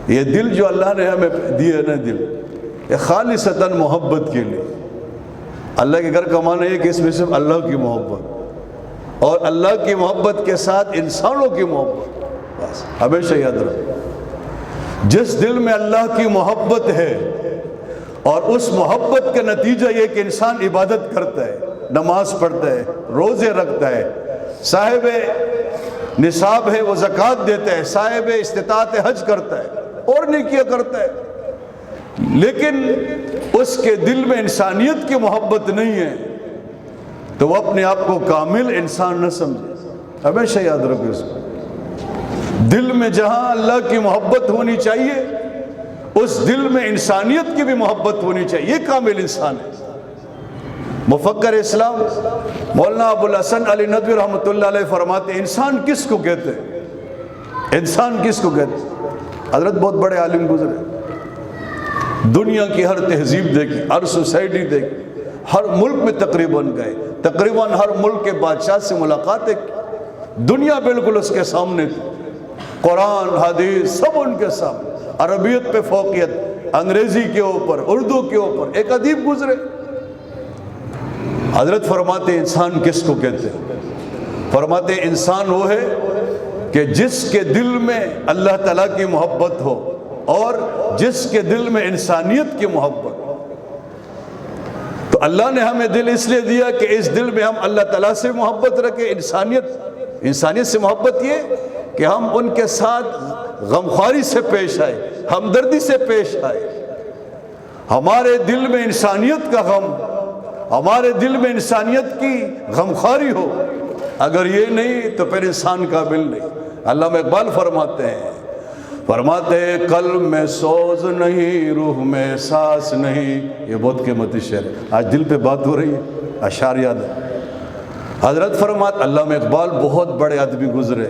یہ دل جو اللہ نے ہمیں دیے نا، دل یہ خالصتاً محبت کے لیے. اللہ کے گھر کا معنی ہے کہ اس میں صرف اللہ کی محبت، اور اللہ کی محبت کے ساتھ انسانوں کی محبت. بس ہمیشہ یاد رکھو، جس دل میں اللہ کی محبت ہے اور اس محبت کا نتیجہ یہ کہ انسان عبادت کرتا ہے، نماز پڑھتا ہے، روزے رکھتا ہے، صاحب نصاب ہے وہ زکوٰۃ دیتا ہے، صاحب استطاعت حج کرتا ہے اور نیکیاں کرتا ہے، لیکن اس کے دل میں انسانیت کی محبت نہیں ہے تو وہ اپنے آپ کو کامل انسان نہ سمجھے. ہمیشہ یاد رکھو اس کو. دل میں جہاں اللہ کی محبت ہونی چاہیے اس دل میں انسانیت کی بھی محبت ہونی چاہیے، یہ کامل انسان ہے. مفکر اسلام مولانا ابوالحسن علی ندوی رحمۃ اللہ علیہ فرماتے ہیں انسان کس کو کہتے ہیں؟ انسان کس کو کہتے ہیں؟ حضرت بہت بڑے عالم گزرے، دنیا کی ہر تہذیب دیکھی، ہر سوسائٹی دیکھی، ہر ملک میں تقریباً گئے، تقریباً ہر ملک کے بادشاہ سے ملاقاتیں کی، دنیا بالکل اس کے سامنے تھی، قرآن حدیث سب ان کے سامنے، عربیت پہ فوقیت، انگریزی کے اوپر، اردو کے اوپر. ایک ادیب گزرے، حضرت فرماتے انسان کس کو کہتے ہیں؟ فرماتے انسان وہ ہے کہ جس کے دل میں اللہ تعالیٰ کی محبت ہو اور جس کے دل میں انسانیت کی محبت. تو اللہ نے ہمیں دل اس لیے دیا کہ اس دل میں ہم اللہ تعالیٰ سے محبت رکھیں. انسانیت سے محبت یہ کہ ہم ان کے ساتھ غمخواری سے پیش آئے، ہمدردی سے پیش آئے، ہمارے دل میں انسانیت کا غم، ہمارے دل میں انسانیت کی غمخواری ہو. اگر یہ نہیں تو پھر انسان قابل نہیں. علامہ اقبال فرماتے ہیں قلب میں سوز نہیں، روح میں احساس نہیں. یہ بہت قیمتی شعر ہے، آج دل پہ بات ہو رہی ہے، اشعار یاد ہے. حضرت فرماتے علامہ اقبال بہت بڑے ادبی گزرے،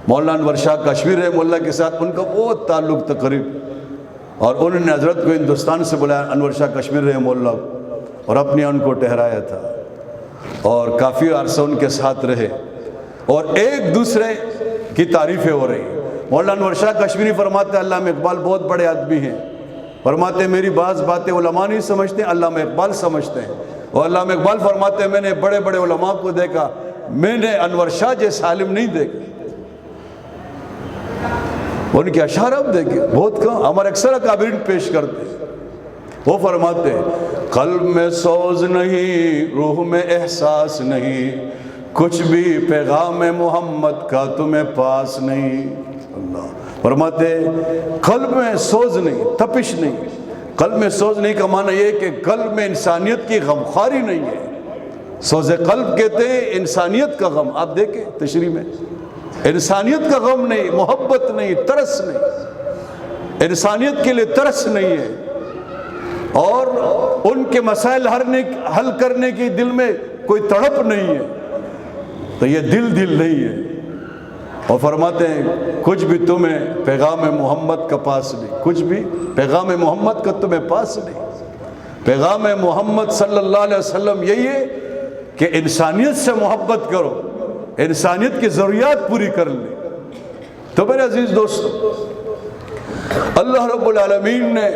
مولانا انور شاہ کشمیر رحمہ اللہ کے ساتھ ان کا بہت تعلق تقریب، اور انہوں نے حضرت کو ہندوستان سے بلایا، انور شاہ کشمیر رحمہ اللہ، اور اپنے ان کو ٹھہرایا تھا اور کافی عرصہ ان کے ساتھ رہے اور ایک دوسرے کی تعریفیں ہو رہی. مولانا انور شاہ کشمیری فرماتے ہیں علامہ اقبال بہت بڑے آدمی ہیں، فرماتے ہیں میری بعض باتیں علماء نہیں سمجھتے، علامہ اقبال سمجھتے ہیں. اور علامہ اقبال فرماتے ہیں میں نے بڑے بڑے علماء کو دیکھا، میں نے انور شاہ جیسا عالم نہیں دیکھا. ان کے اشعار اب دیکھیں بہت کم، ہمارے اکثر اکابرین پیش کرتے ہیں. وہ فرماتے ہیں قلب میں سوز نہیں، روح میں احساس نہیں، کچھ بھی پیغام محمد کا تمہیں پاس نہیں. اللہ فرماتے قلب میں سوز نہیں، تپش نہیں. قلب میں سوز نہیں کا معنی یہ کہ قلب میں انسانیت کی غمخواری نہیں ہے. سوز قلب کہتے ہیں انسانیت کا غم. آپ دیکھیں تشریح میں، انسانیت کا غم نہیں، محبت نہیں، ترس نہیں، انسانیت کے لیے ترس نہیں ہے اور ان کے مسائل حل کرنے کی دل میں کوئی تڑپ نہیں ہے، تو یہ دل نہیں ہے. اور فرماتے ہیں کچھ بھی تمہیں پیغام محمد کا پاس نہیں، کچھ بھی پیغام محمد کا تمہیں پاس نہیں. پیغام محمد صلی اللہ علیہ وسلم یہی ہے کہ انسانیت سے محبت کرو، انسانیت کی ضروریات پوری کر لیں. تو میرے عزیز دوستو، اللہ رب العالمین نے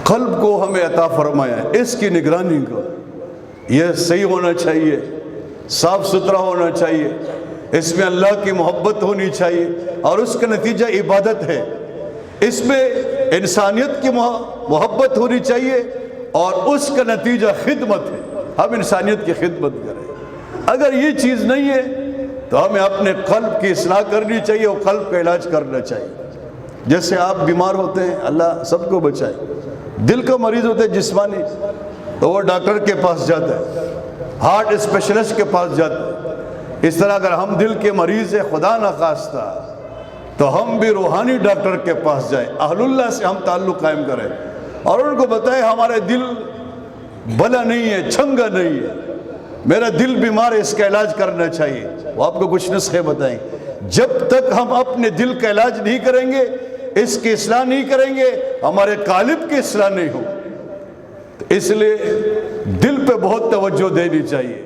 قلب کو ہمیں عطا فرمایا ہے، اس کی نگرانی کو. یہ صحیح ہونا چاہیے، صاف ستھرا ہونا چاہیے، اس میں اللہ کی محبت ہونی چاہیے اور اس کا نتیجہ عبادت ہے. اس میں انسانیت کی محبت ہونی چاہیے اور اس کا نتیجہ خدمت ہے، ہم انسانیت کی خدمت کریں. اگر یہ چیز نہیں ہے تو ہمیں اپنے قلب کی اصلاح کرنی چاہیے اور قلب کا علاج کرنا چاہیے. جیسے آپ بیمار ہوتے ہیں، اللہ سب کو بچائے، دل کا مریض ہوتا ہے جسمانی تو وہ ڈاکٹر کے پاس جاتا ہے، ہارٹ اسپیشلسٹ کے پاس جاتا ہے. اس طرح اگر ہم دل کے مریض ہیں خدا نخواستہ تو ہم بھی روحانی ڈاکٹر کے پاس جائیں، اہل اللہ سے ہم تعلق قائم کریں اور ان کو بتائیں ہمارے دل بلا نہیں ہے، چھنگا نہیں ہے، میرا دل بیمار ہے، اس کا علاج کرنا چاہیے. وہ آپ کو کچھ نسخے بتائیں. جب تک ہم اپنے دل کا علاج نہیں کریں گے، اس کی اصلاح نہیں کریں گے، ہمارے قالب کی اصلاح نہیں ہو. تو اس لیے دل پہ بہت توجہ دینی چاہیے.